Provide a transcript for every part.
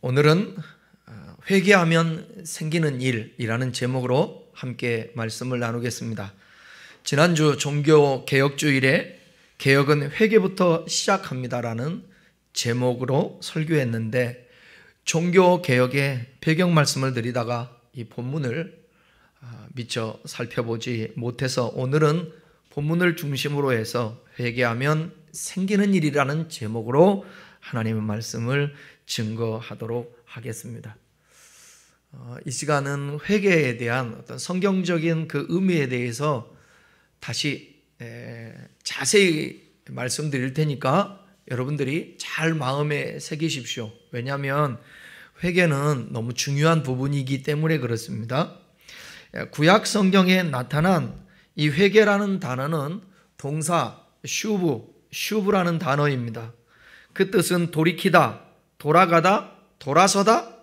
오늘은 회개하면 생기는 일이라는 제목으로 함께 말씀을 나누겠습니다. 지난주 종교개혁주일에 개혁은 회개부터 시작합니다라는 제목으로 설교했는데, 종교개혁의 배경 말씀을 드리다가 이 본문을 미처 살펴보지 못해서 오늘은 본문을 중심으로 해서 회개하면 생기는 일이라는 제목으로 하나님의 말씀을 증거하도록 하겠습니다. 이 시간은 회개에 대한 어떤 성경적인 그 의미에 대해서 다시 자세히 말씀드릴 테니까 여러분들이 잘 마음에 새기십시오. 왜냐하면 회개는 너무 중요한 부분이기 때문에 그렇습니다. 구약 성경에 나타난 이 회개라는 단어는 동사 슈브라는 단어입니다. 그 뜻은 돌이키다, 돌아가다, 돌아서다,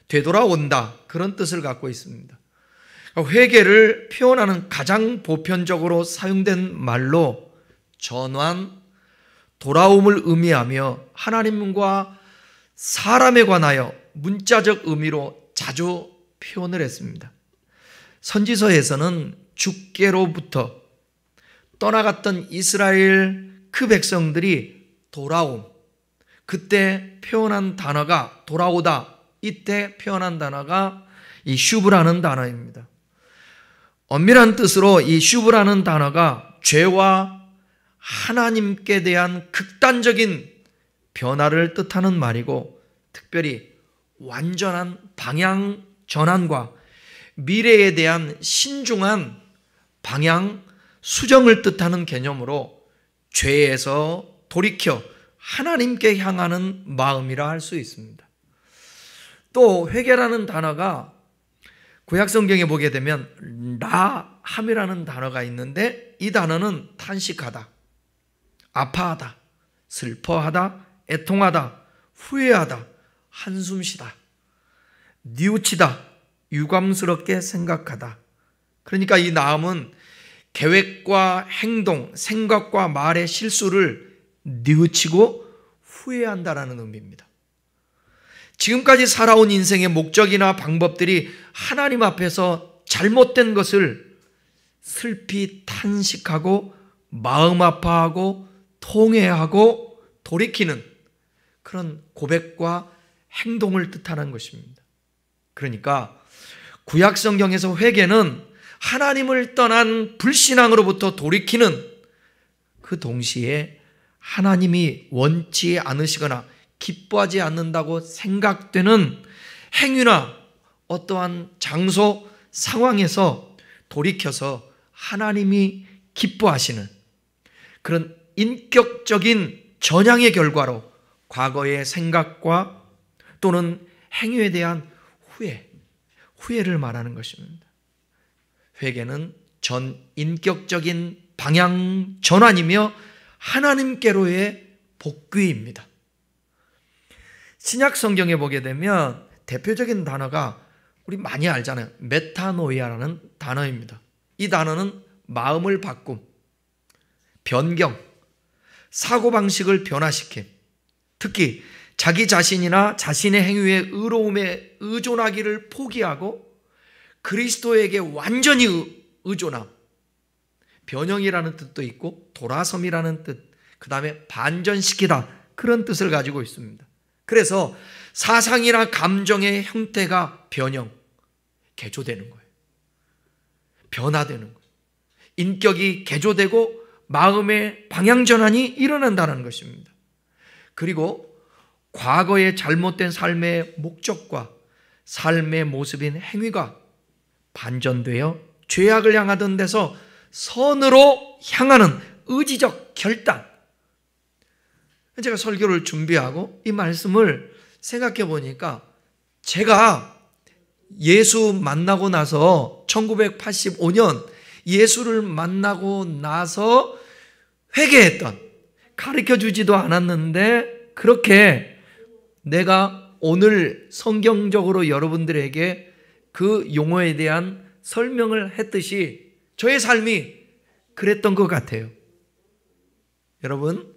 되돌아온다, 그런 뜻을 갖고 있습니다. 회개를 표현하는 가장 보편적으로 사용된 말로 전환, 돌아옴을 의미하며 하나님과 사람에 관하여 문자적 의미로 자주 표현을 했습니다. 선지서에서는 죽게로부터 떠나갔던 이스라엘 그 백성들이 돌아옴, 그때 표현한 단어가 돌아오다, 이때 표현한 단어가 이 슈브라는 단어입니다. 엄밀한 뜻으로 이 슈브라는 단어가 죄와 하나님께 대한 극단적인 변화를 뜻하는 말이고, 특별히 완전한 방향 전환과 미래에 대한 신중한 방향 수정을 뜻하는 개념으로 죄에서 돌이켜 하나님께 향하는 마음이라 할 수 있습니다. 또 회개라는 단어가 구약 성경에 보게 되면 라함이라는 단어가 있는데, 이 단어는 탄식하다, 아파하다, 슬퍼하다, 애통하다, 후회하다, 한숨쉬다, 뉘우치다, 유감스럽게 생각하다. 그러니까 이 나음은 계획과 행동, 생각과 말의 실수를 뉘우치고 후회한다라는 의미입니다. 지금까지 살아온 인생의 목적이나 방법들이 하나님 앞에서 잘못된 것을 슬피 탄식하고 마음 아파하고 통회하고 돌이키는 그런 고백과 행동을 뜻하는 것입니다. 그러니까 구약 성경에서 회개는 하나님을 떠난 불신앙으로부터 돌이키는, 그 동시에 하나님이 원치 않으시거나 기뻐하지 않는다고 생각되는 행위나 어떠한 장소, 상황에서 돌이켜서 하나님이 기뻐하시는 그런 인격적인 전향의 결과로 과거의 생각과 또는 행위에 대한 후회를 말하는 것입니다. 회개는 전 인격적인 방향 전환이며 하나님께로의 복귀입니다. 신약 성경에 보게 되면 대표적인 단어가 우리 많이 알잖아요. 메타노이아라는 단어입니다. 이 단어는 마음을 바꿈, 변경, 사고방식을 변화시킴, 특히 자기 자신이나 자신의 행위에 의로움에 의존하기를 포기하고 그리스도에게 완전히 의존함, 변형이라는 뜻도 있고 돌아섬이라는 뜻, 그 다음에 반전시키다, 그런 뜻을 가지고 있습니다. 그래서 사상이나 감정의 형태가 개조되는 거예요. 변화되는 거예요. 인격이 개조되고 마음의 방향 전환이 일어난다는 것입니다. 그리고 과거의 잘못된 삶의 목적과 삶의 모습인 행위가 반전되어 죄악을 향하던 데서 선으로 향하는 의지적 결단. 제가 설교를 준비하고 이 말씀을 생각해 보니까, 제가 예수 만나고 나서 1985년 예수를 만나고 나서 회개했던, 가르쳐 주지도 않았는데 그렇게 내가 오늘 성경적으로 여러분들에게 그 용어에 대한 설명을 했듯이 저의 삶이 그랬던 것 같아요. 여러분,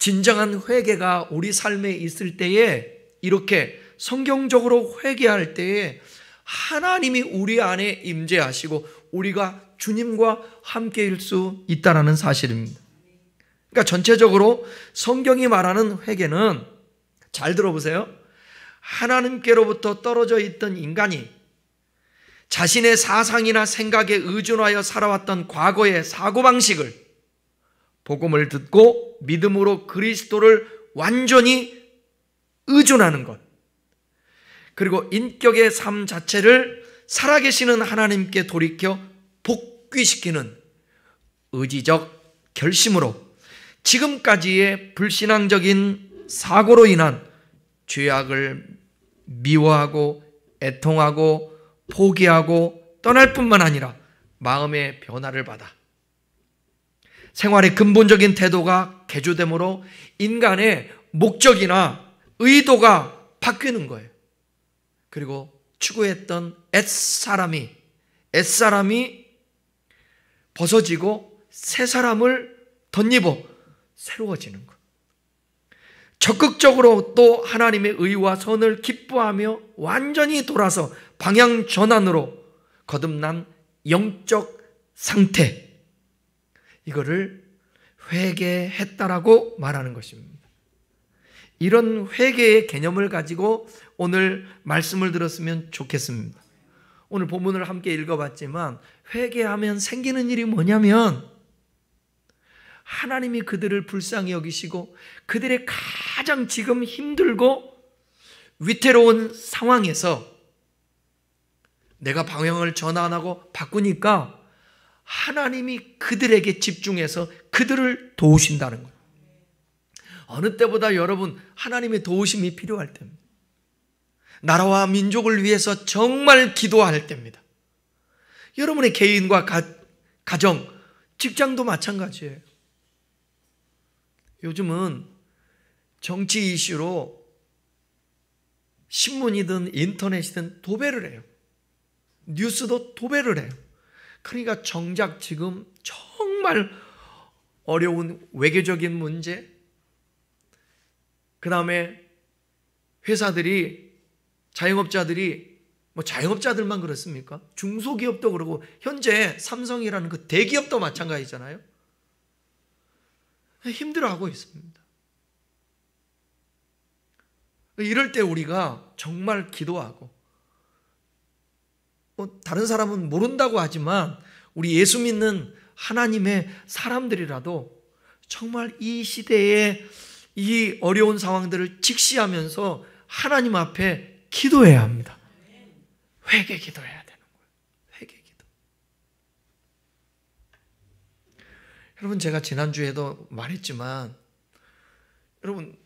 진정한 회개가 우리 삶에 있을 때에, 이렇게 성경적으로 회개할 때에 하나님이 우리 안에 임재하시고 우리가 주님과 함께일 수 있다는 사실입니다. 그러니까 전체적으로 성경이 말하는 회개는, 잘 들어보세요, 하나님께로부터 떨어져 있던 인간이 자신의 사상이나 생각에 의존하여 살아왔던 과거의 사고방식을 복음을 듣고 믿음으로 그리스도를 완전히 의존하는 것, 그리고 인격의 삶 자체를 살아계시는 하나님께 돌이켜 복귀시키는 의지적 결심으로 지금까지의 불신앙적인 사고로 인한 죄악을 미워하고 애통하고 포기하고 떠날 뿐만 아니라 마음의 변화를 받아 생활의 근본적인 태도가 개조됨으로 인간의 목적이나 의도가 바뀌는 거예요. 그리고 추구했던 옛사람이 벗어지고 새 사람을 덧입어 새로워지는 것. 적극적으로 또 하나님의 의와 선을 기뻐하며 완전히 돌아서 방향 전환으로 거듭난 영적 상태, 이거를 회개했다라고 말하는 것입니다. 이런 회개의 개념을 가지고 오늘 말씀을 들었으면 좋겠습니다. 오늘 본문을 함께 읽어봤지만 회개하면 생기는 일이 뭐냐면, 하나님이 그들을 불쌍히 여기시고 그들의 가장 지금 힘들고 위태로운 상황에서 내가 방향을 전환하고 바꾸니까 하나님이 그들에게 집중해서 그들을 도우신다는 거예요. 어느 때보다 여러분, 하나님의 도우심이 필요할 때입니다. 나라와 민족을 위해서 정말 기도할 때입니다. 여러분의 개인과 가정, 직장도 마찬가지예요. 요즘은 정치 이슈로 신문이든 인터넷이든 도배를 해요. 뉴스도 도배를 해요. 그러니까 정작 지금 정말 어려운 외교적인 문제, 그 다음에 회사들이, 자영업자들이, 자영업자들만 그렇습니까? 중소기업도 그러고 현재 삼성이라는 그 대기업도 마찬가지잖아요. 힘들어하고 있습니다. 이럴 때 우리가 정말 기도하고, 다른 사람은 모른다고 하지만 우리 예수 믿는 하나님의 사람들이라도 정말 이 시대에 이 어려운 상황들을 직시하면서 하나님 앞에 기도해야 합니다. 회개 기도해야 되는 거예요. 회개 기도. 여러분, 제가 지난주에도 말했지만, 여러분,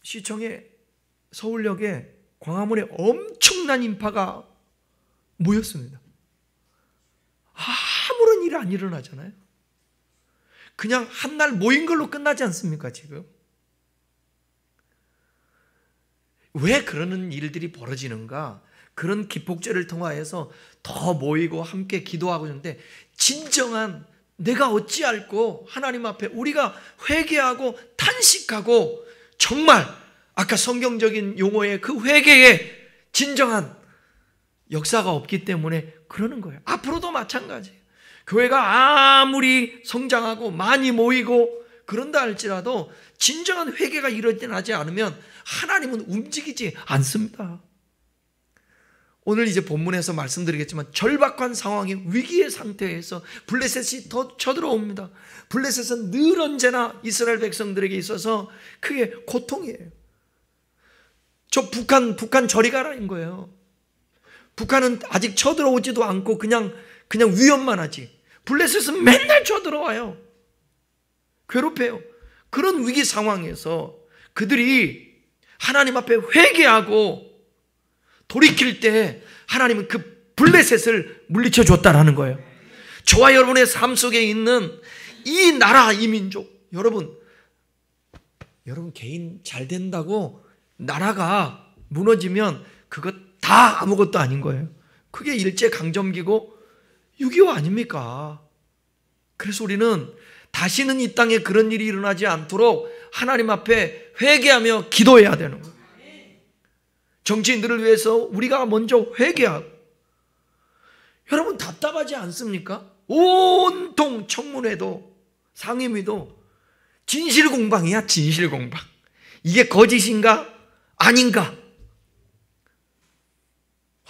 시청에, 서울역에, 광화문에 엄청난 인파가 모였습니다. 아무런 일이 안 일어나잖아요. 그냥 한 날 모인 걸로 끝나지 않습니까, 지금? 왜 그러는 일들이 벌어지는가? 그런 기폭제를 통하여서 더 모이고 함께 기도하고 있는데, 진정한 내가 어찌할꼬 하나님 앞에 우리가 회개하고 탄식하고, 정말 아까 성경적인 용어의 그 회개에 진정한 역사가 없기 때문에 그러는 거예요. 앞으로도 마찬가지예요. 교회가 아무리 성장하고 많이 모이고 그런다 할지라도 진정한 회개가 일어나지 않으면 하나님은 움직이지 않습니다. 오늘 이제 본문에서 말씀드리겠지만, 절박한 상황의 위기의 상태에서 블레셋이 더 쳐들어옵니다. 블레셋은 늘 언제나 이스라엘 백성들에게 있어서 그게 고통이에요. 저 북한 저리 가라는 거예요. 북한은 아직 쳐들어오지도 않고 그냥 위협만 하지. 블레셋은 맨날 쳐들어와요. 괴롭혀요. 그런 위기 상황에서 그들이 하나님 앞에 회개하고 돌이킬 때 하나님은 그 블레셋을 물리쳐 줬다라는 거예요. 저와 여러분의 삶 속에 있는 이 나라, 이 민족, 여러분 개인 잘 된다고 나라가 무너지면 그것 다 아무것도 아닌 거예요. 그게 일제강점기고 6.25 아닙니까? 그래서 우리는 다시는 이 땅에 그런 일이 일어나지 않도록 하나님 앞에 회개하며 기도해야 되는 거예요. 정치인들을 위해서 우리가 먼저 회개하고. 여러분 답답하지 않습니까? 온통 청문회도 상임위도 진실공방이야. 진실공방. 이게 거짓인가 아닌가?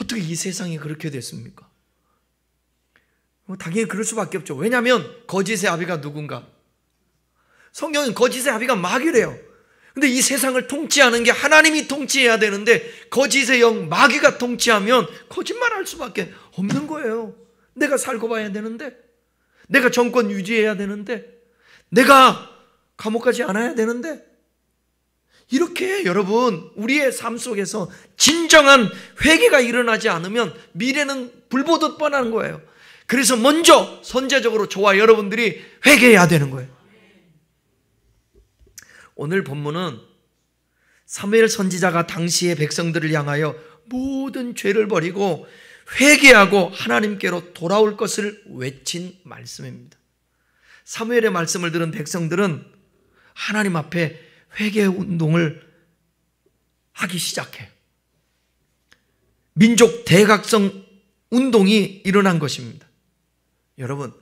어떻게 이 세상이 그렇게 됐습니까? 당연히 그럴 수밖에 없죠. 왜냐하면 거짓의 아비가 누군가? 성경은 거짓의 아비가 마귀래요. 근데 이 세상을 통치하는 게 하나님이 통치해야 되는데 거짓의 영 마귀가 통치하면 거짓말할 수밖에 없는 거예요. 내가 살고 봐야 되는데, 내가 정권 유지해야 되는데, 내가 감옥 가지 않아야 되는데, 이렇게 여러분 우리의 삶 속에서 진정한 회개가 일어나지 않으면 미래는 불보듯 뻔한 거예요. 그래서 먼저 선제적으로 저와 여러분들이 회개해야 되는 거예요. 오늘 본문은 사무엘 선지자가 당시의 백성들을 향하여 모든 죄를 버리고 회개하고 하나님께로 돌아올 것을 외친 말씀입니다. 사무엘의 말씀을 들은 백성들은 하나님 앞에 회개 운동을 하기 시작해요. 민족 대각성 운동이 일어난 것입니다. 여러분,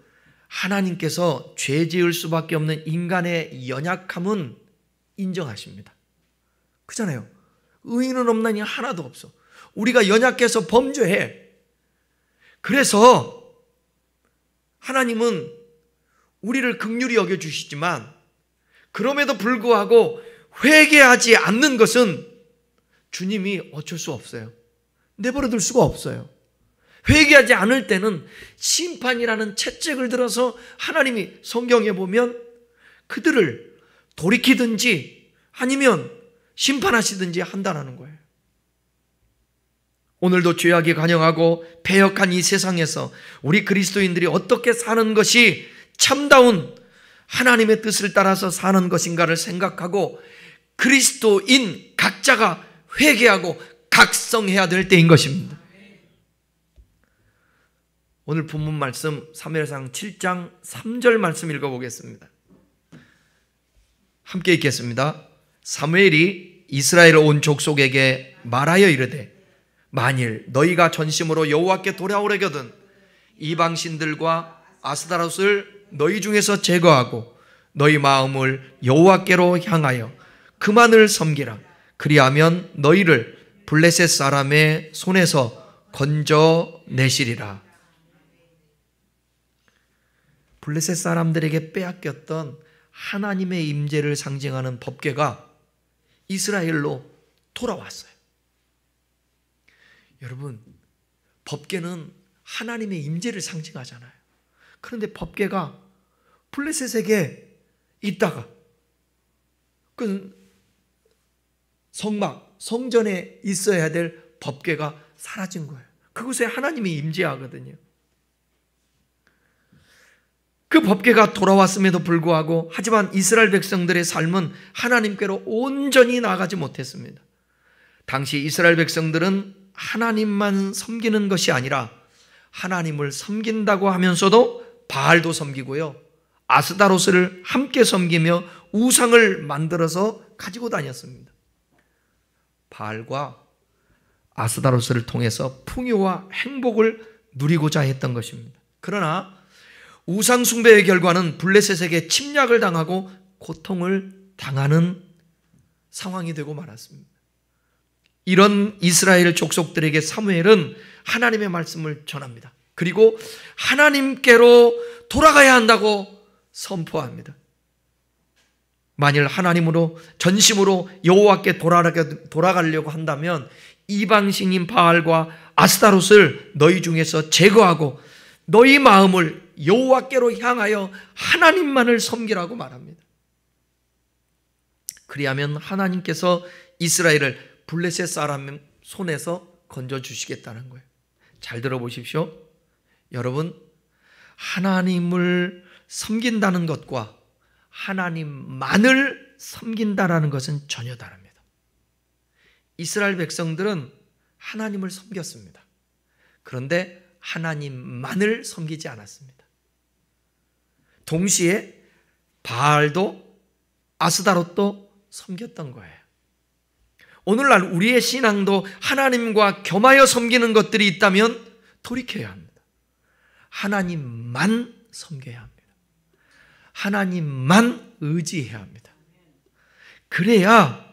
하나님께서 죄 지을 수밖에 없는 인간의 연약함은 인정하십니다. 그잖아요. 의인은 없나니 하나도 없어. 우리가 연약해서 범죄해. 그래서 하나님은 우리를 긍휼히 여겨주시지만 그럼에도 불구하고 회개하지 않는 것은 주님이 어쩔 수 없어요. 내버려둘 수가 없어요. 회개하지 않을 때는 심판이라는 채찍을 들어서 하나님이 성경에 보면 그들을 돌이키든지 아니면 심판하시든지 한다는 거예요. 오늘도 죄악이 관영하고 패역한 이 세상에서 우리 그리스도인들이 어떻게 사는 것이 참다운 하나님의 뜻을 따라서 사는 것인가를 생각하고 그리스도인 각자가 회개하고 각성해야 될 때인 것입니다. 오늘 본문 말씀 사무엘상 7장 3절 말씀 읽어보겠습니다. 함께 읽겠습니다. 사무엘이 이스라엘 온 족속에게 말하여 이르되 만일 너희가 전심으로 여호와께 돌아오려거든 이방신들과 아스타롯을 너희 중에서 제거하고 너희 마음을 여호와께로 향하여 그만을 섬기라. 그리하면 너희를 블레셋 사람의 손에서 건져내시리라. 블레셋 사람들에게 빼앗겼던 하나님의 임재를 상징하는 법궤가 이스라엘로 돌아왔어요. 여러분, 법궤는 하나님의 임재를 상징하잖아요. 그런데 법궤가 블레셋에게 있다가 그 성막, 성전에 있어야 될 법궤가 사라진 거예요. 그곳에 하나님이 임재하거든요. 그 법궤가 돌아왔음에도 불구하고 하지만 이스라엘 백성들의 삶은 하나님께로 온전히 나아가지 못했습니다. 당시 이스라엘 백성들은 하나님만 섬기는 것이 아니라 하나님을 섬긴다고 하면서도 바알도 섬기고요, 아스타롯을 함께 섬기며 우상을 만들어서 가지고 다녔습니다. 바알과 아스타롯을 통해서 풍요와 행복을 누리고자 했던 것입니다. 그러나 우상 숭배의 결과는 블레셋에게 침략을 당하고 고통을 당하는 상황이 되고 말았습니다. 이런 이스라엘 족속들에게 사무엘은 하나님의 말씀을 전합니다. 그리고 하나님께로 돌아가야 한다고 선포합니다. 만일 하나님으로 전심으로 여호와께 돌아가려고 한다면 이방신인 바알과 아스타롯을 너희 중에서 제거하고 너희 마음을 여호와께로 향하여 하나님만을 섬기라고 말합니다. 그리하면 하나님께서 이스라엘을 블레셋 사람 손에서 건져주시겠다는 거예요. 잘 들어보십시오. 여러분, 하나님을 섬긴다는 것과 하나님만을 섬긴다라는 것은 전혀 다릅니다. 이스라엘 백성들은 하나님을 섬겼습니다. 그런데 하나님만을 섬기지 않았습니다. 동시에 바알도 아스다롯도 섬겼던 거예요. 오늘날 우리의 신앙도 하나님과 겸하여 섬기는 것들이 있다면 돌이켜야 합니다. 하나님만 섬겨야 합니다. 하나님만 의지해야 합니다. 그래야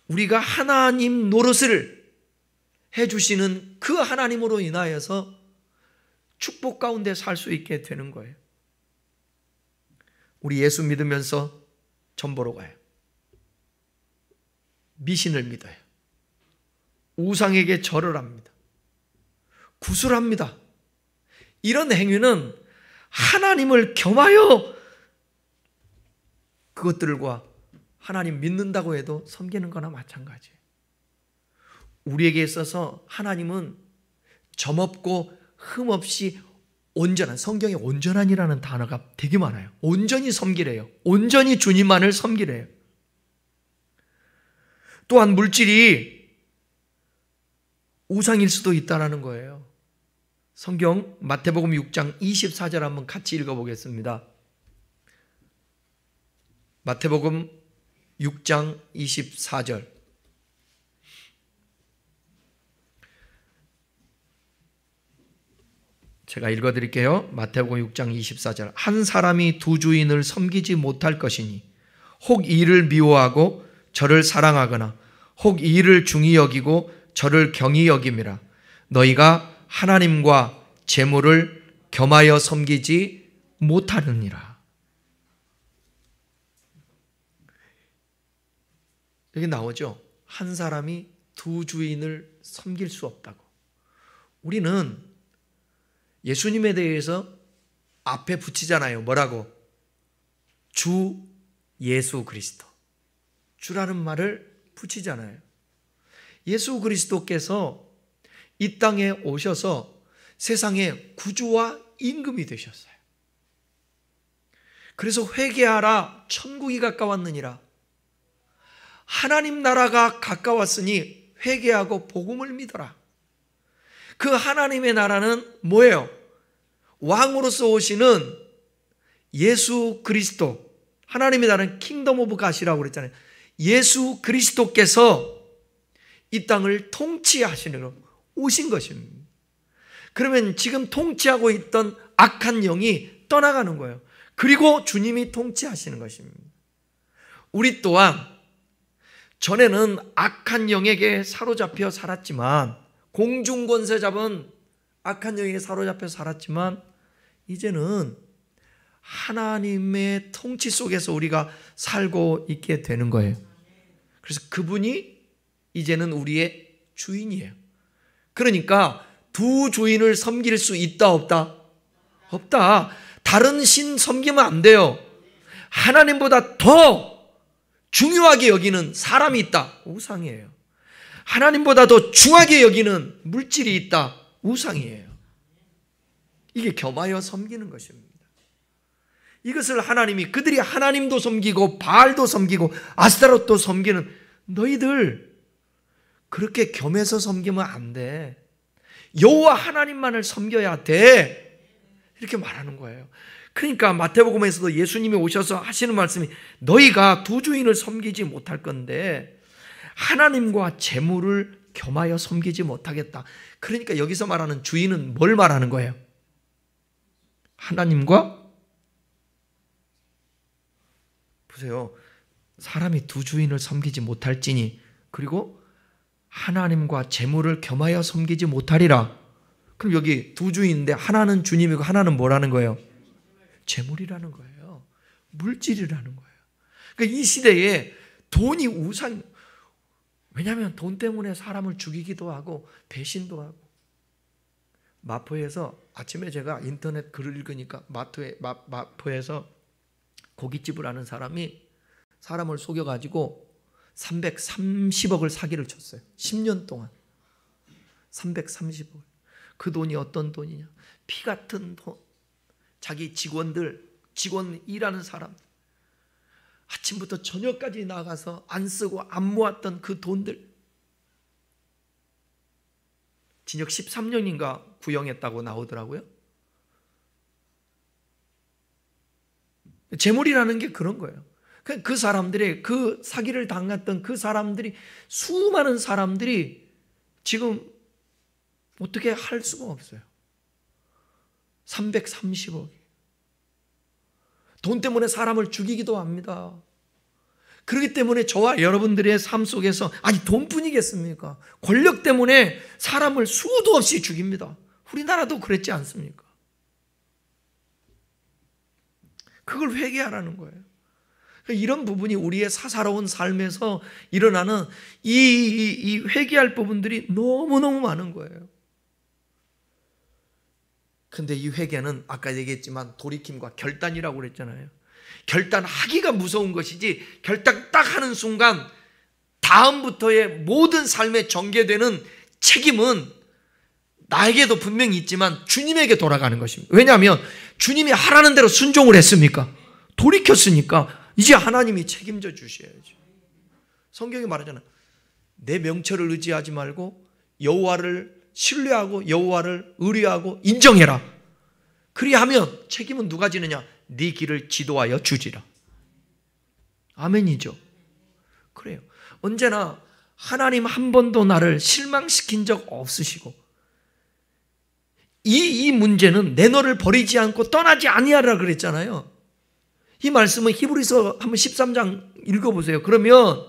우리가 하나님 노릇을 해주시는 그 하나님으로 인하여서 축복 가운데 살 수 있게 되는 거예요. 우리 예수 믿으면서 전 보러 가요. 미신을 믿어요. 우상에게 절을 합니다. 구술합니다. 이런 행위는 하나님을 겸하여 그것들과 하나님 믿는다고 해도 섬기는 거나 마찬가지예요. 우리에게 있어서 하나님은 점없고 흠없이 온전한, 성경에 온전한이라는 단어가 되게 많아요. 온전히 섬기래요. 온전히 주님만을 섬기래요. 또한 물질이 우상일 수도 있다는 거예요. 성경 마태복음 6장 24절 한번 같이 읽어보겠습니다. 마태복음 6장 24절. 제가 읽어드릴게요. 마태복음 6장 24절. 한 사람이 두 주인을 섬기지 못할 것이니 혹 이를 미워하고 저를 사랑하거나 혹 이를 중히 여기고 저를 경히 여김이라. 너희가 하나님과 재물을 겸하여 섬기지 못하느니라. 여기 나오죠. 한 사람이 두 주인을 섬길 수 없다고. 우리는 예수님에 대해서 앞에 붙이잖아요. 뭐라고? 주 예수 그리스도. 주라는 말을 붙이잖아요. 예수 그리스도께서 이 땅에 오셔서 세상의 구주와 임금이 되셨어요. 그래서 회개하라, 천국이 가까웠느니라. 하나님 나라가 가까웠으니 회개하고 복음을 믿어라. 그 하나님의 나라는 뭐예요? 왕으로서 오시는 예수 그리스도. 하나님의 나라는 킹덤 오브 갓이라고 그랬잖아요. 예수 그리스도께서 이 땅을 통치하시려고 오신 것입니다. 그러면 지금 통치하고 있던 악한 영이 떠나가는 거예요. 그리고 주님이 통치하시는 것입니다. 우리 또한 전에는 악한 영에게 사로잡혀 살았지만, 공중권세 잡은 악한 영에게 사로잡혀 살았지만, 이제는 하나님의 통치 속에서 우리가 살고 있게 되는 거예요. 그래서 그분이 이제는 우리의 주인이에요. 그러니까 두 주인을 섬길 수 있다 없다? 없다. 다른 신 섬기면 안 돼요. 하나님보다 더 중요하게 여기는 사람이 있다. 우상이에요. 하나님보다 더 중하게 여기는 물질이 있다. 우상이에요. 이게 겸하여 섬기는 것입니다. 이것을 하나님이, 그들이 하나님도 섬기고 바알도 섬기고 아스타롯도 섬기는, 너희들 그렇게 겸해서 섬기면 안 돼. 여호와 하나님만을 섬겨야 돼. 이렇게 말하는 거예요. 그러니까 마태복음에서도 예수님이 오셔서 하시는 말씀이, 너희가 두 주인을 섬기지 못할 건데 하나님과 재물을 겸하여 섬기지 못하겠다. 그러니까 여기서 말하는 주인은 뭘 말하는 거예요? 하나님과, 보세요. 사람이 두 주인을 섬기지 못할지니, 그리고 하나님과 재물을 겸하여 섬기지 못하리라. 그럼 여기 두 주인인데 하나는 주님이고 하나는 뭐라는 거예요? 재물이라는 거예요. 물질이라는 거예요. 그러니까 이 시대에 돈이 우상, 왜냐하면 돈 때문에 사람을 죽이기도 하고 배신도 하고. 마포에서 아침에 제가 인터넷 글을 읽으니까 마포에서 고깃집을 하는 사람이 사람을 속여가지고 330억을 사기를 쳤어요. 10년 동안 330억. 그 돈이 어떤 돈이냐? 피 같은 돈. 자기 직원 일하는 사람, 아침부터 저녁까지 나가서 안 쓰고 안 모았던 그 돈들. 징역 13년인가 구형했다고 나오더라고요. 재물이라는 게 그런 거예요. 그 사람들이, 그 사기를 당했던 그 사람들이, 수많은 사람들이 지금 어떻게 할 수가 없어요. 330억. 돈 때문에 사람을 죽이기도 합니다. 그렇기 때문에 저와 여러분들의 삶 속에서, 아니 돈뿐이겠습니까? 권력 때문에 사람을 수도 없이 죽입니다. 우리나라도 그랬지 않습니까? 그걸 회개하라는 거예요. 이런 부분이 우리의 사사로운 삶에서 일어나는 이 회개할 부분들이 너무너무 많은 거예요. 근데 이 회개는 아까 얘기했지만 돌이킴과 결단이라고 그랬잖아요. 결단하기가 무서운 것이지, 결단 딱 하는 순간 다음부터의 모든 삶에 전개되는 책임은 나에게도 분명히 있지만 주님에게 돌아가는 것입니다. 왜냐하면 주님이 하라는 대로 순종을 했습니까? 돌이켰으니까 이제 하나님이 책임져 주셔야죠. 성경이 말하잖아요. 내 명철을 의지하지 말고 여호와를 신뢰하고 여호와를 의뢰하고 인정해라. 그리하면 책임은 누가 지느냐? 네 길을 지도하여 주지라. 아멘이죠. 그래요. 언제나 하나님 한 번도 나를 실망시킨 적 없으시고, 이 문제는 내 너를 버리지 않고 떠나지 아니하라 그랬잖아요. 이 말씀은 히브리서 한번 13장 읽어보세요. 그러면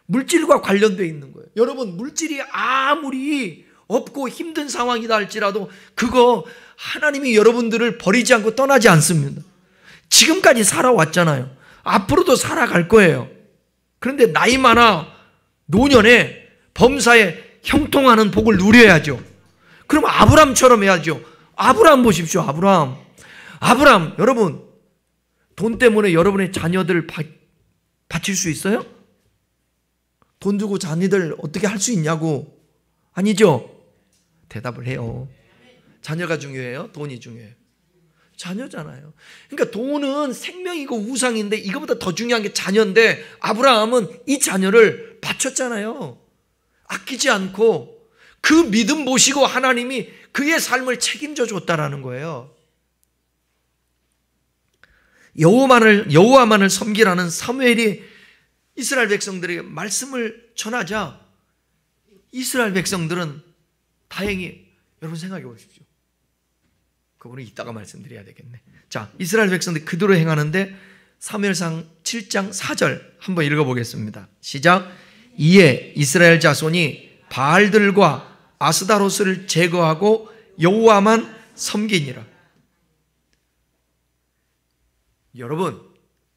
물질과 관련되어 있는 거예요. 여러분, 물질이 아무리 없고 힘든 상황이다 할지라도 그거 하나님이 여러분들을 버리지 않고 떠나지 않습니다. 지금까지 살아왔잖아요. 앞으로도 살아갈 거예요. 그런데 나이 많아 노년에 범사에 형통하는 복을 누려야죠. 그럼 아브람처럼 해야죠. 아브람 보십시오. 아브람 여러분, 돈 때문에 여러분의 자녀들 바칠 수 있어요? 돈 주고 자녀들 어떻게 할 수 있냐고. 아니죠? 대답을 해요. 자녀가 중요해요? 돈이 중요해요? 자녀잖아요. 그러니까 돈은 생명이고 우상인데 이거보다 더 중요한 게 자녀인데, 아브라함은 이 자녀를 바쳤잖아요. 아끼지 않고 그 믿음 보시고 하나님이 그의 삶을 책임져 줬다라는 거예요. 여호와만을 섬기라는 사무엘이 이스라엘 백성들에게 말씀을 전하자 이스라엘 백성들은 다행히, 여러분 생각해 보십시오. 그거는 이따가 말씀드려야 되겠네. 자, 이스라엘 백성들이 그대로 행하는데 사무엘상 7장 4절 한번 읽어보겠습니다. 시작. 이에 이스라엘 자손이 바알들과 아스다로스를 제거하고 여호와만 섬기니라. 여러분,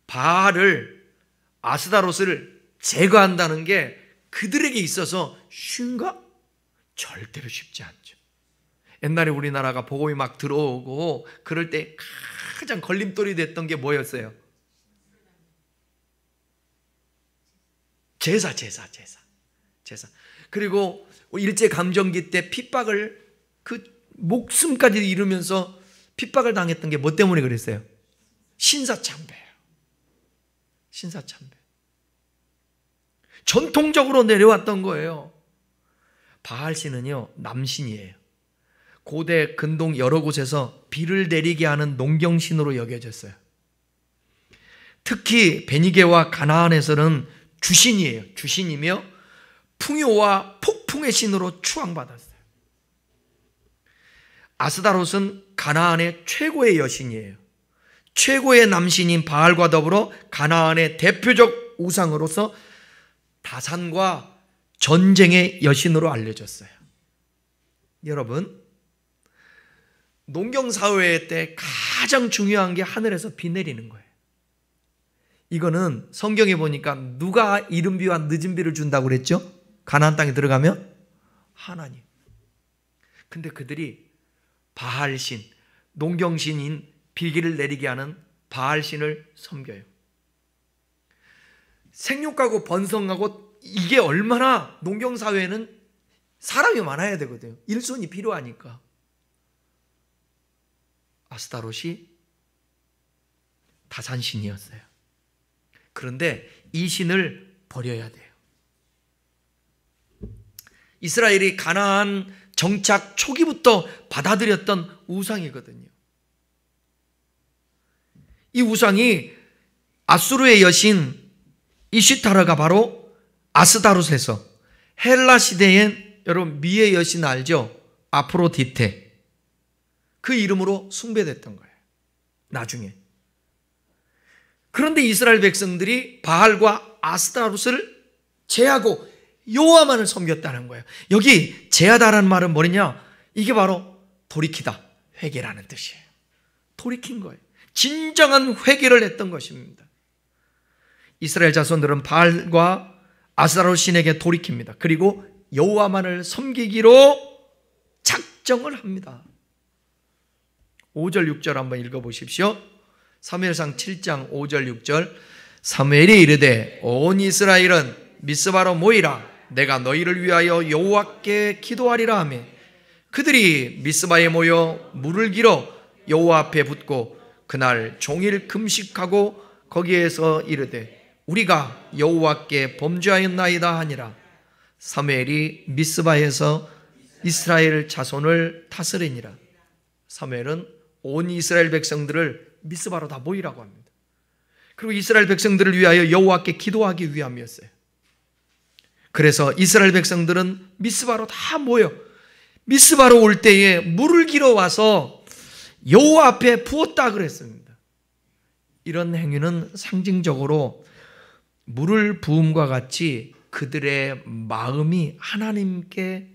바알을, 아스다로스를 제거한다는 게 그들에게 있어서 쉬운가? 절대로 쉽지 않죠. 옛날에 우리나라가 복음이 막 들어오고 그럴 때 가장 걸림돌이 됐던 게 뭐였어요? 제사. 그리고 일제강점기 때 핍박을, 그 목숨까지 이루면서 핍박을 당했던 게 뭐 때문에 그랬어요? 신사참배예요. 신사참배. 전통적으로 내려왔던 거예요. 바알신은요, 남신이에요. 고대 근동 여러 곳에서 비를 내리게 하는 농경신으로 여겨졌어요. 특히 베니게와 가나안에서는 주신이에요. 주신이며 풍요와 폭풍의 신으로 추앙받았어요. 아스다롯은 가나안의 최고의 여신이에요. 최고의 남신인 바알과 더불어 가나안의 대표적 우상으로서 다산과 전쟁의 여신으로 알려졌어요. 여러분, 농경사회 때 가장 중요한 게 하늘에서 비 내리는 거예요. 이거는 성경에 보니까 누가 이른 비와 늦은 비를 준다고 그랬죠? 가나안 땅에 들어가면 하나님. 근데 그들이 바알신, 농경신인 비기를 내리게 하는 바알신을 섬겨요. 생육하고 번성하고 이게 얼마나, 농경사회에는 사람이 많아야 되거든요. 일손이 필요하니까. 아스타롯이 다산신이었어요. 그런데 이 신을 버려야 돼요. 이스라엘이 가나안 정착 초기부터 받아들였던 우상이거든요. 이 우상이 아수르의 여신 이시타르가 바로 아스다롯에서 헬라 시대엔 여러분 미의 여신 알죠? 아프로디테. 그 이름으로 숭배됐던 거예요. 나중에. 그런데 이스라엘 백성들이 바알과 아스타롯을 제하고 여호와만을 섬겼다는 거예요. 여기 제하다라는 말은 뭐냐? 이게 바로 돌이키다, 회개라는 뜻이에요. 돌이킨 거예요. 진정한 회개를 했던 것입니다. 이스라엘 자손들은 바알과 아스타롯 신에게 돌이킵니다. 그리고 여호와만을 섬기기로 작정을 합니다. 5절 6절 한번 읽어보십시오. 사무엘상 7장 5절 6절. 사무엘이 이르되 온 이스라엘은 미스바로 모이라. 내가 너희를 위하여 여호와께 기도하리라 하며 그들이 미스바에 모여 물을 길어 여호와 앞에 붓고 그날 종일 금식하고 거기에서 이르되 우리가 여호와께 범죄하였나이다 하니라. 사무엘이 미스바에서 이스라엘 자손을 다스리니라. 사무엘은 온 이스라엘 백성들을 미스바로 다 모이라고 합니다. 그리고 이스라엘 백성들을 위하여 여호와께 기도하기 위함이었어요. 그래서 이스라엘 백성들은 미스바로 다 모여 미스바로 올 때에 물을 길어 와서 여호와 앞에 부었다 그랬습니다. 이런 행위는 상징적으로 물을 부음과 같이 그들의 마음이 하나님께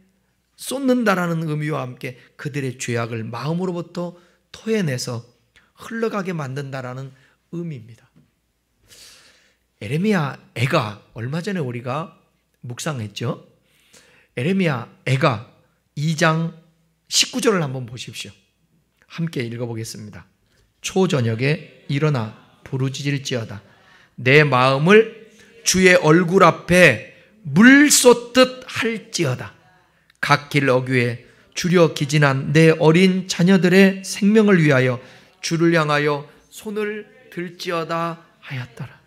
쏟는다라는 의미와 함께 그들의 죄악을 마음으로부터 토해내서 흘러가게 만든다라는 의미입니다. 에레미야 애가 얼마 전에 우리가 묵상했죠. 에레미야 애가 2장 19절을 한번 보십시오. 함께 읽어보겠습니다. 초저녁에 일어나 부르짖을지어다. 내 마음을 주의 얼굴 앞에 물 쏟듯 할지어다. 각 길 어귀에 주려 기진한 내 어린 자녀들의 생명을 위하여 주를 향하여 손을 들지어다 하였더라.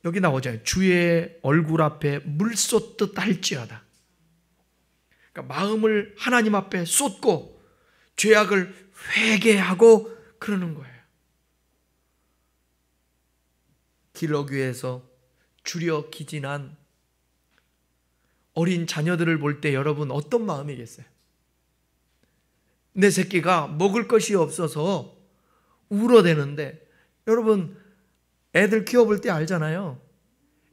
여기 나오잖아요. 주의 얼굴 앞에 물 쏟듯 할지어다. 그러니까 마음을 하나님 앞에 쏟고 죄악을 회개하고 그러는 거예요. 길 어귀에서 주려 기진한 어린 자녀들을 볼 때 여러분 어떤 마음이겠어요? 내 새끼가 먹을 것이 없어서 울어대는데 여러분 애들 키워볼 때 알잖아요.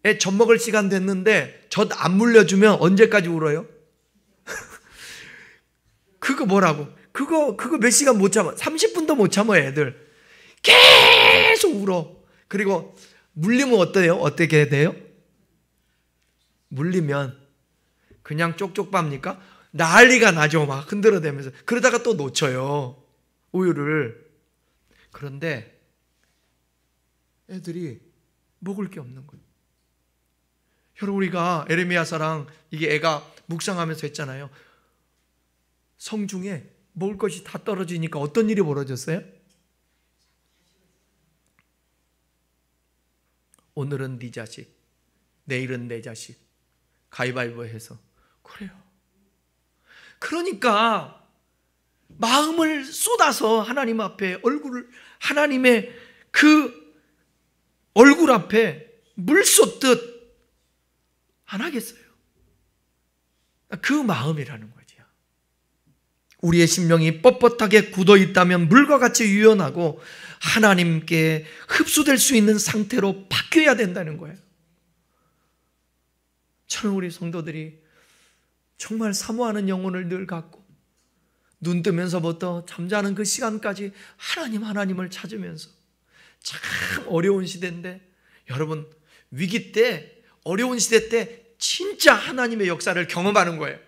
애 젖 먹을 시간 됐는데 젖 안 물려주면 언제까지 울어요? 그거 뭐라고? 그거 몇 시간 못 참아. 30분도 못 참아 애들. 계속 울어. 그리고 물리면 어때요? 어떻게 돼요? 물리면 그냥 쪽쪽밥니까? 난리가 나죠. 막 흔들어대면서. 그러다가 또 놓쳐요. 우유를. 그런데 애들이 먹을 게 없는 거예요. 여러분 우리가 에레미야서랑 이게 애가 묵상하면서 했잖아요. 성중에 먹을 것이 다 떨어지니까 어떤 일이 벌어졌어요? 오늘은 네 자식, 내일은 내 자식. 가위바위보 해서. 그래요. 그러니까 마음을 쏟아서 하나님 앞에 하나님의 그 얼굴 앞에 물 쏟듯 안 하겠어요. 그 마음이라는 거죠. 우리의 심령이 뻣뻣하게 굳어 있다면 물과 같이 유연하고 하나님께 흡수될 수 있는 상태로 바뀌어야 된다는 거예요. 저는 우리 성도들이 정말 사모하는 영혼을 늘 갖고 눈 뜨면서부터 잠자는 그 시간까지 하나님을 찾으면서 참 어려운 시대인데 여러분 위기 때 어려운 시대 때 진짜 하나님의 역사를 경험하는 거예요.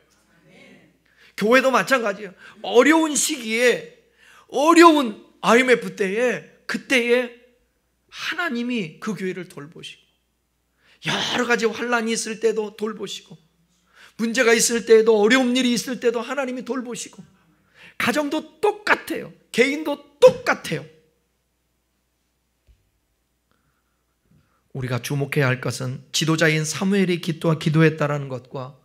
교회도 마찬가지예요. 어려운 시기에 어려운 IMF 때에 그때에 하나님이 그 교회를 돌보시고 여러 가지 환난이 있을 때도 돌보시고 문제가 있을 때에도 어려운 일이 있을 때도 하나님이 돌보시고 가정도 똑같아요. 개인도 똑같아요. 우리가 주목해야 할 것은 지도자인 사무엘이 기도했다라는 것과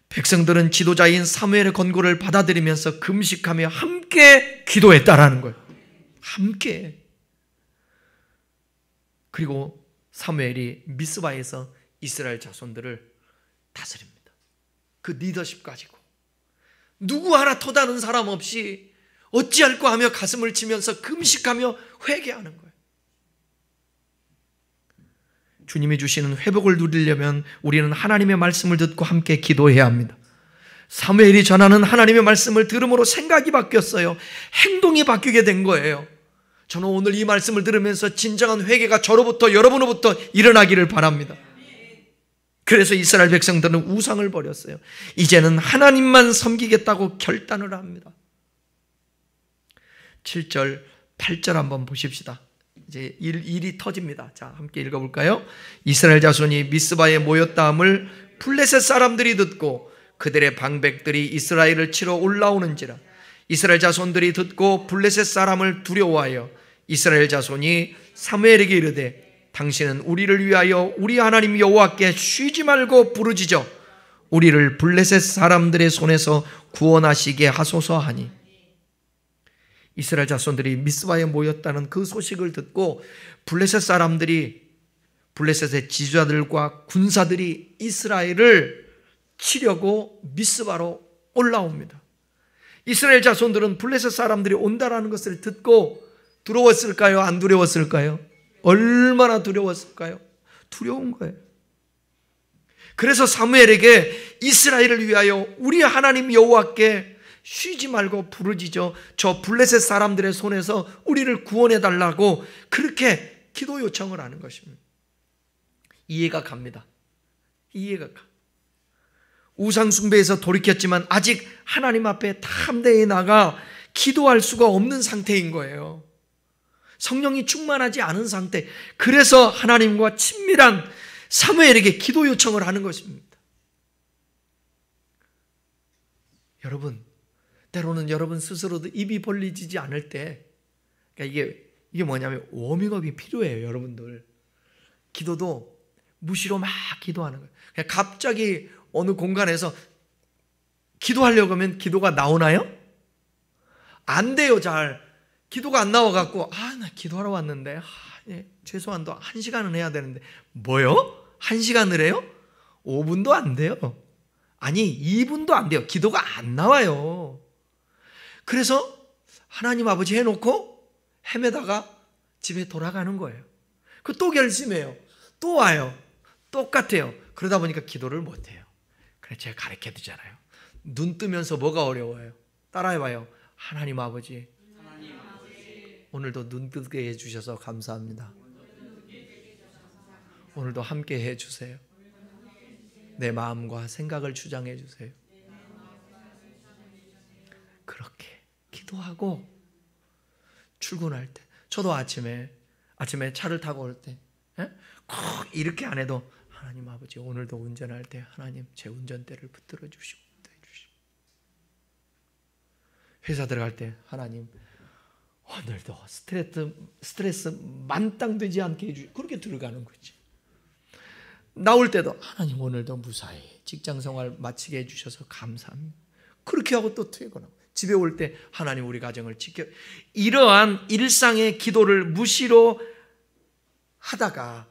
백성들은 지도자인 사무엘의 권고를 받아들이면서 금식하며 함께 기도했다라는 거예요. 함께. 그리고 사무엘이 미스바에서 이스라엘 자손들을 다스립니다. 그 리더십 가지고 누구 하나 토다는 사람 없이 어찌할꼬 하며 가슴을 치면서 금식하며 회개하는 거예요. 주님이 주시는 회복을 누리려면 우리는 하나님의 말씀을 듣고 함께 기도해야 합니다. 사무엘이 전하는 하나님의 말씀을 들음으로 생각이 바뀌었어요. 행동이 바뀌게 된 거예요. 저는 오늘 이 말씀을 들으면서 진정한 회개가 저로부터 여러분으로부터 일어나기를 바랍니다. 그래서 이스라엘 백성들은 우상을 버렸어요. 이제는 하나님만 섬기겠다고 결단을 합니다. 7절, 8절 한번 보십시다. 이제 일이 터집니다. 자, 함께 읽어볼까요? 이스라엘 자손이 미스바에 모였다함을 블레셋 사람들이 듣고 그들의 방백들이 이스라엘을 치러 올라오는지라. 이스라엘 자손들이 듣고 블레셋 사람을 두려워하여 이스라엘 자손이 사무엘에게 이르되 당신은 우리를 위하여 우리 하나님 여호와께 쉬지 말고 부르짖어 우리를 블레셋 사람들의 손에서 구원하시게 하소서 하니. 이스라엘 자손들이 미스바에 모였다는 그 소식을 듣고 블레셋 사람들이, 블레셋의 지도자들과 군사들이 이스라엘을 치려고 미스바로 올라옵니다. 이스라엘 자손들은 블레셋 사람들이 온다라는 것을 듣고 두려웠을까요? 안 두려웠을까요? 얼마나 두려웠을까요? 두려운 거예요. 그래서 사무엘에게 이스라엘을 위하여 우리 하나님 여호와께 쉬지 말고 부르짖어 저 블레셋 사람들의 손에서 우리를 구원해 달라고 그렇게 기도 요청을 하는 것입니다. 이해가 갑니다. 이해가 가. 우상 숭배에서 돌이켰지만 아직 하나님 앞에 담대히 나가 기도할 수가 없는 상태인 거예요. 성령이 충만하지 않은 상태. 그래서 하나님과 친밀한 사무엘에게 기도 요청을 하는 것입니다. 여러분, 때로는 여러분 스스로도 입이 벌리지지 않을 때, 그러니까 이게 뭐냐면 워밍업이 필요해요. 여러분들 기도도 무시로 막 기도하는 거예요. 그냥 갑자기 어느 공간에서 기도하려고 하면 기도가 나오나요? 안 돼요. 잘 기도가 안 나와갖고 나 기도하러 왔는데 최소한 1시간은 해야 되는데 뭐요? 1시간을 해요? 5분도 안 돼요. 아니 2분도 안 돼요. 기도가 안 나와요. 그래서 하나님 아버지 해놓고 헤매다가 집에 돌아가는 거예요. 또 결심해요. 또 와요. 똑같아요. 그러다 보니까 기도를 못해요. 그래서 제가 가르쳐 드리잖아요. 눈 뜨면서 뭐가 어려워요? 따라해봐요. 하나님 아버지, 오늘도 눈 뜨게 해주셔서 감사합니다. 오늘도 함께 해주세요. 내 마음과 생각을 주장해 주세요. 그렇게 기도하고 출근할 때, 저도 아침에 차를 타고 올 때 꼭 이렇게 안 해도 하나님 아버지 오늘도 운전할 때 하나님 제 운전대를 붙들어 주시고 회사 들어갈 때 하나님 오늘도 스트레스 만땅 되지 않게 해주시고 그렇게 들어가는 거지. 나올 때도 하나님 오늘도 무사히 직장생활 마치게 해주셔서 감사합니다. 그렇게 하고 또 퇴근하고 집에 올 때 하나님 우리 가정을 지켜. 이러한 일상의 기도를 무시로 하다가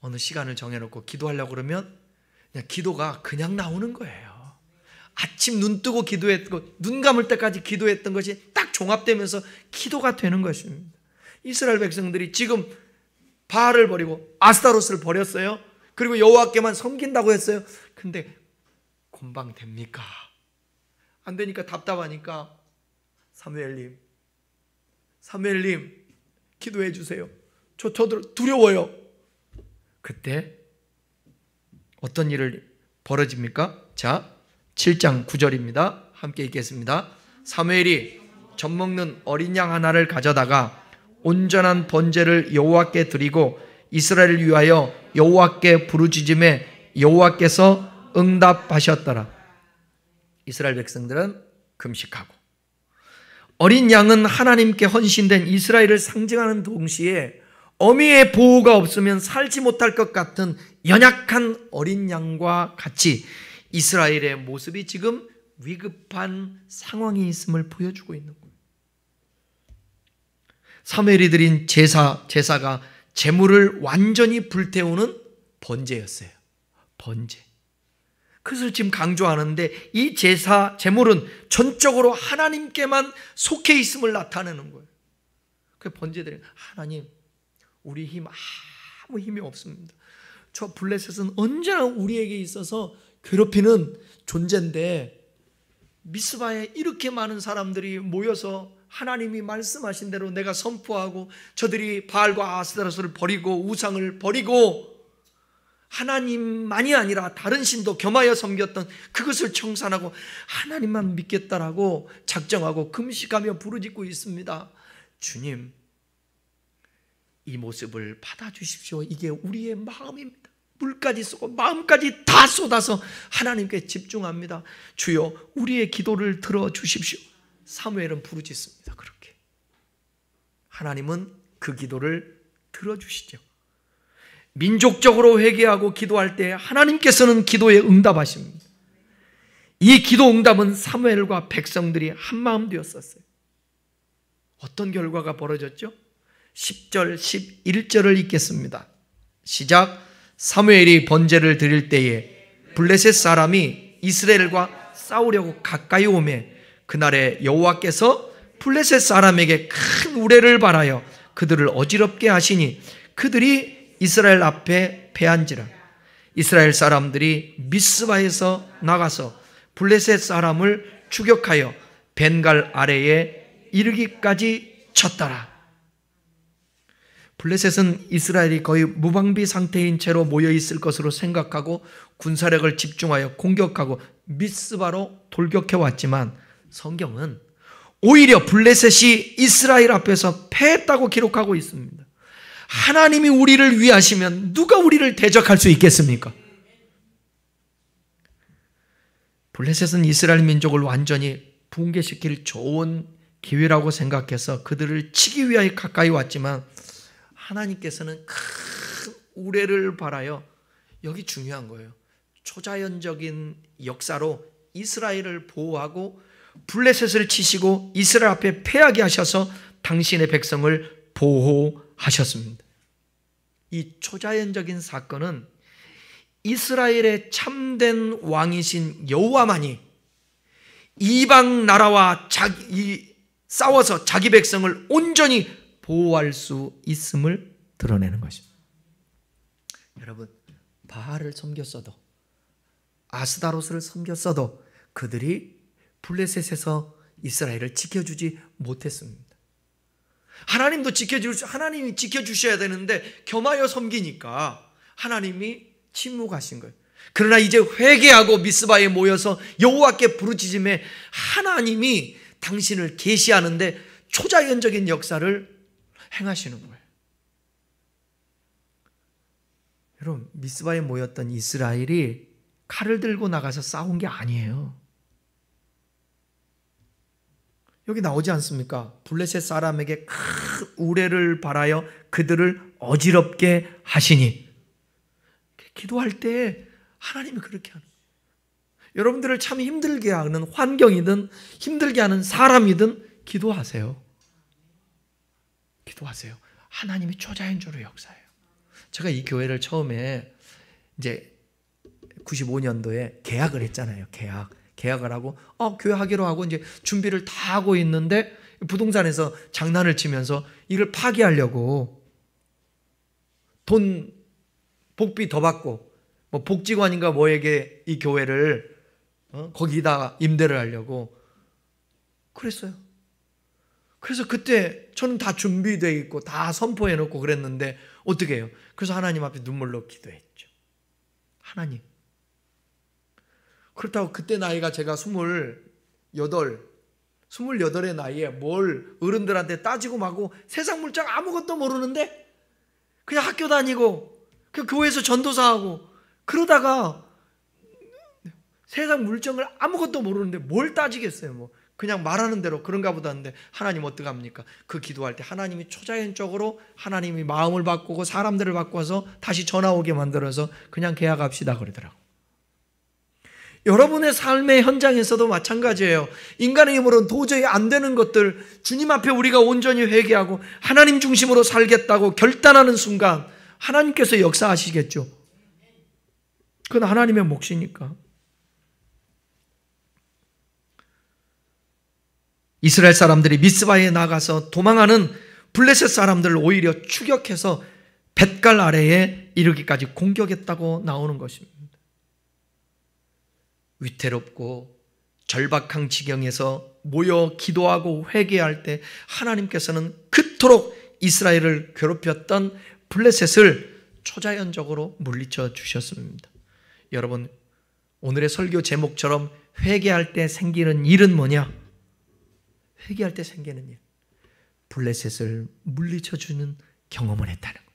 어느 시간을 정해놓고 기도하려고 그러면 그냥 기도가 그냥 나오는 거예요. 아침 눈 뜨고 기도했고 눈 감을 때까지 기도했던 것이 딱 종합되면서 기도가 되는 것입니다. 이스라엘 백성들이 지금 바알을 버리고 아스타로스를 버렸어요. 그리고 여호와께만 섬긴다고 했어요. 근데 곰방 됩니까? 안 되니까 답답하니까 사무엘님 기도해 주세요. 저도 두려워요. 그때 어떤 일을 벌어집니까? 자, 7장 9절입니다. 함께 읽겠습니다. 사무엘이 젖 먹는 어린 양 하나를 가져다가 온전한 번제를 여호와께 드리고 이스라엘을 위하여 여호와께 부르짖음에 여호와께서 응답하셨더라. 이스라엘 백성들은 금식하고 어린 양은 하나님께 헌신된 이스라엘을 상징하는 동시에 어미의 보호가 없으면 살지 못할 것 같은 연약한 어린 양과 같이 이스라엘의 모습이 지금 위급한 상황이 있음을 보여주고 있는 거예요. 사무엘이 드린 제사가 재물을 완전히 불태우는 번제였어요. 번제. 그것을 지금 강조하는데 이 제사, 재물은 전적으로 하나님께만 속해 있음을 나타내는 거예요. 그 번제들이 하나님, 우리 힘 아무 힘이 없습니다. 저 블레셋은 언제나 우리에게 있어서 괴롭히는 존재인데 미스바에 이렇게 많은 사람들이 모여서 하나님이 말씀하신 대로 내가 선포하고 저들이 바알과 아스타로스를 버리고 우상을 버리고 하나님만이 아니라 다른 신도 겸하여 섬겼던 그것을 청산하고 하나님만 믿겠다라고 작정하고 금식하며 부르짖고 있습니다. 주님, 이 모습을 받아주십시오. 이게 우리의 마음입니다. 물까지 쏟고 마음까지 다 쏟아서 하나님께 집중합니다. 주여, 우리의 기도를 들어주십시오. 사무엘은 부르짖습니다. 그렇게 하나님은 그 기도를 들어주시죠. 민족적으로 회개하고 기도할 때 하나님께서는 기도에 응답하십니다. 이 기도 응답은 사무엘과 백성들이 한마음 되었었어요. 어떤 결과가 벌어졌죠? 10절, 11절을 읽겠습니다. 시작. 사무엘이 번제를 드릴 때에 블레셋 사람이 이스라엘과 싸우려고 가까이 오매 그날에 여호와께서 블레셋 사람에게 큰 우레를 발하여 그들을 어지럽게 하시니 그들이 이스라엘 앞에 패한지라. 이스라엘 사람들이 미스바에서 나가서 블레셋 사람을 추격하여 벤갈 아래에 이르기까지 쳤더라. 블레셋은 이스라엘이 거의 무방비 상태인 채로 모여 있을 것으로 생각하고 군사력을 집중하여 공격하고 미스바로 돌격해 왔지만 성경은 오히려 블레셋이 이스라엘 앞에서 패했다고 기록하고 있습니다. 하나님이 우리를 위하시면 누가 우리를 대적할 수 있겠습니까? 블레셋은 이스라엘 민족을 완전히 붕괴시킬 좋은 기회라고 생각해서 그들을 치기 위하여 가까이 왔지만 하나님께서는 큰 우레를 발하여, 여기 중요한 거예요. 초자연적인 역사로 이스라엘을 보호하고 블레셋을 치시고 이스라엘 앞에 패하게 하셔서 당신의 백성을 보호하셨습니다. 이 초자연적인 사건은 이스라엘의 참된 왕이신 여호와만이 이방 나라와 싸워서 자기 백성을 온전히 보호할 수 있음을 드러내는 것입니다. 여러분, 바알을 섬겼어도 아스다로스를 섬겼어도 그들이 블레셋에서 이스라엘을 지켜주지 못했습니다. 하나님이 지켜주셔야 되는데 겸하여 섬기니까 하나님이 침묵하신 거예요. 그러나 이제 회개하고 미스바에 모여서 여호와께 부르짖음에 하나님이 당신을 계시하는데 초자연적인 역사를 행하시는 거예요. 여러분, 미스바에 모였던 이스라엘이 칼을 들고 나가서 싸운 게 아니에요. 여기 나오지 않습니까? 블레셋 사람에게 큰 우레를 발하여 그들을 어지럽게 하시니. 기도할 때 하나님이 그렇게 하는 거예요. 여러분들을 참 힘들게 하는 환경이든 힘들게 하는 사람이든 기도하세요. 기도하세요. 하나님이 초자연적으로 역사해요. 제가 이 교회를 처음에 이제 95년도에 계약을 했잖아요. 계약을 하고 교회 하기로 하고 이제 준비를 다 하고 있는데 부동산에서 장난을 치면서 이걸 파기하려고 돈 복비 더 받고 뭐 복지관인가 뭐에게 이 교회를 거기다 임대를 하려고 그랬어요. 그래서 그때 저는 다 준비되어 있고 다 선포해 놓고 그랬는데 어떻게 해요? 그래서 하나님 앞에 눈물로 기도했죠. 하나님, 그렇다고 그때 나이가 제가 28의 나이에 뭘 어른들한테 따지고 마고 세상 물정 아무것도 모르는데 그냥 학교 다니고 그냥 교회에서 전도사하고 그러다가 세상 물정을 아무것도 모르는데 뭘 따지겠어요. 뭐 그냥 말하는 대로 그런가 보다 하는데 하나님 어떡합니까? 그 기도할 때 하나님이 초자연적으로 하나님이 마음을 바꾸고 사람들을 바꿔서 다시 전화 오게 만들어서 그냥 계약합시다 그러더라고. 여러분의 삶의 현장에서도 마찬가지예요. 인간의 힘으로는 도저히 안 되는 것들, 주님 앞에 우리가 온전히 회개하고 하나님 중심으로 살겠다고 결단하는 순간 하나님께서 역사하시겠죠. 그건 하나님의 몫이니까. 이스라엘 사람들이 미스바에 나가서 도망하는 블레셋 사람들을 오히려 추격해서 뱃갈 아래에 이르기까지 공격했다고 나오는 것입니다. 위태롭고 절박한 지경에서 모여 기도하고 회개할 때 하나님께서는 그토록 이스라엘을 괴롭혔던 블레셋을 초자연적으로 물리쳐 주셨습니다. 여러분, 오늘의 설교 제목처럼 회개할 때 생기는 일은 뭐냐? 회개할 때 생기는 일, 블레셋을 물리쳐 주는 경험을 했다는 것.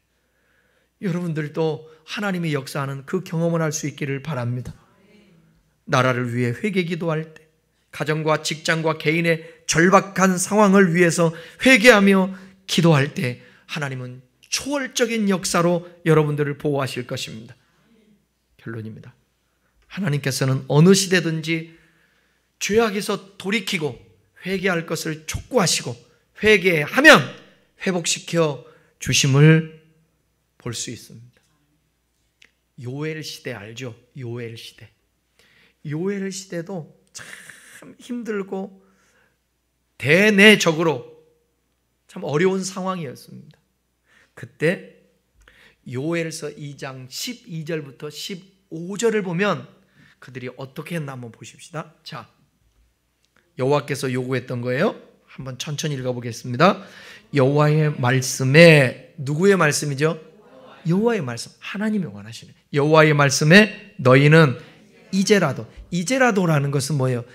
여러분들도 하나님의 역사하는 그 경험을 할 수 있기를 바랍니다. 나라를 위해 회개 기도할 때, 가정과 직장과 개인의 절박한 상황을 위해서 회개하며 기도할 때 하나님은 초월적인 역사로 여러분들을 보호하실 것입니다. 결론입니다. 하나님께서는 어느 시대든지 죄악에서 돌이키고 회개할 것을 촉구하시고 회개하면 회복시켜 주심을 볼 수 있습니다. 요엘 시대 알죠? 요엘 시대. 요엘 시대도 참 힘들고 대내적으로 참 어려운 상황이었습니다. 그때 요엘서 2장 12절부터 15절을 보면 그들이 어떻게 했나 한번 보십시다. 자, 여호와께서 요구했던 거예요. 한번 천천히 읽어보겠습니다. 여호와의 말씀에, 누구의 말씀이죠? 여호와의 말씀, 하나님이 원하시는 여호와의 말씀에 너희는 이제라도라는 것은 뭐예요?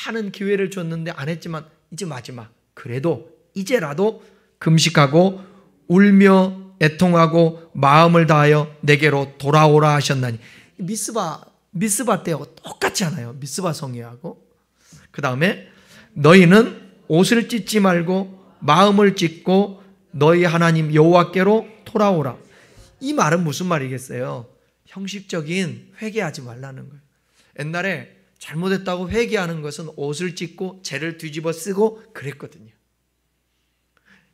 많은 기회를 줬는데 안 했지만 이제 마지막, 그래도 이제라도 금식하고 울며 애통하고 마음을 다하여 내게로 돌아오라 하셨나니. 미스바 때하고 똑같지 않아요? 미스바 성회하고. 그 다음에 너희는 옷을 찢지 말고 마음을 찢고 너희 하나님 여호와께로 돌아오라. 이 말은 무슨 말이겠어요? 형식적인 회개하지 말라는 거예요. 옛날에 잘못했다고 회개하는 것은 옷을 찢고 죄를 뒤집어 쓰고 그랬거든요.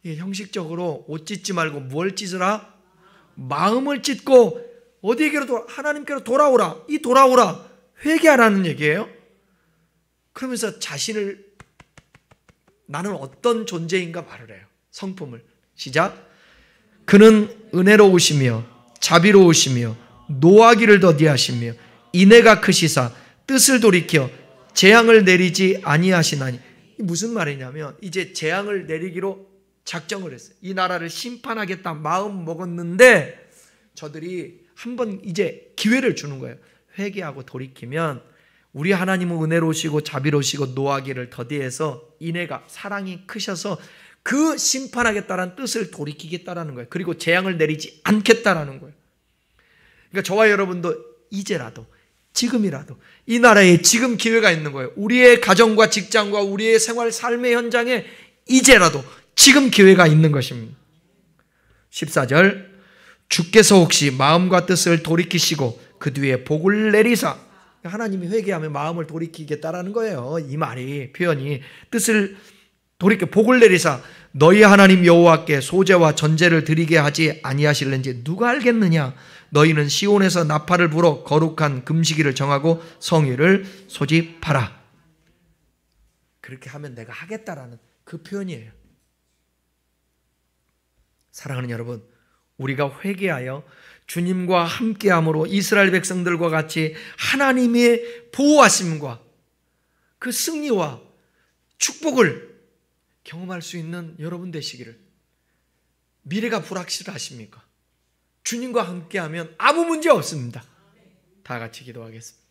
형식적으로 옷 찢지 말고 뭘 찢으라? 마음을 찢고 어디에게로 하나님께로 돌아오라. 이 돌아오라, 회개하라는 얘기예요. 그러면서 자신을 나는 어떤 존재인가 말을 해요. 성품을. 시작. 그는 은혜로우시며 자비로우시며 노하기를 더디하시며 인애가 크시사 뜻을 돌이켜 재앙을 내리지 아니하시나니. 무슨 말이냐면 이제 재앙을 내리기로 작정을 했어요. 이 나라를 심판하겠다 마음 먹었는데 저들이 한번 이제 기회를 주는 거예요. 회개하고 돌이키면 우리 하나님은 은혜로우시고 자비로우시고 노하기를 더디해서 인애가 사랑이 크셔서 그 심판하겠다는 뜻을 돌이키겠다라는 거예요. 그리고 재앙을 내리지 않겠다라는 거예요. 그러니까 저와 여러분도 이제라도, 지금이라도 이 나라에 지금 기회가 있는 거예요. 우리의 가정과 직장과 우리의 생활 삶의 현장에 이제라도 지금 기회가 있는 것입니다. 14절 주께서 혹시 마음과 뜻을 돌이키시고 그 뒤에 복을 내리사. 하나님이 회개하면 마음을 돌이키겠다라는 거예요. 이 말이, 표현이. 뜻을 돌이켜 복을 내리사 너희 하나님 여호와께 소제와 전제를 드리게 하지 아니하실는지 누가 알겠느냐. 너희는 시온에서 나팔을 불어 거룩한 금식일을 정하고 성일을 소집하라. 그렇게 하면 내가 하겠다라는 그 표현이에요. 사랑하는 여러분, 우리가 회개하여 주님과 함께함으로 이스라엘 백성들과 같이 하나님의 보호하심과 그 승리와 축복을 경험할 수 있는 여러분 되시기를. 미래가 불확실하십니까? 주님과 함께하면 아무 문제 없습니다. 다 같이 기도하겠습니다.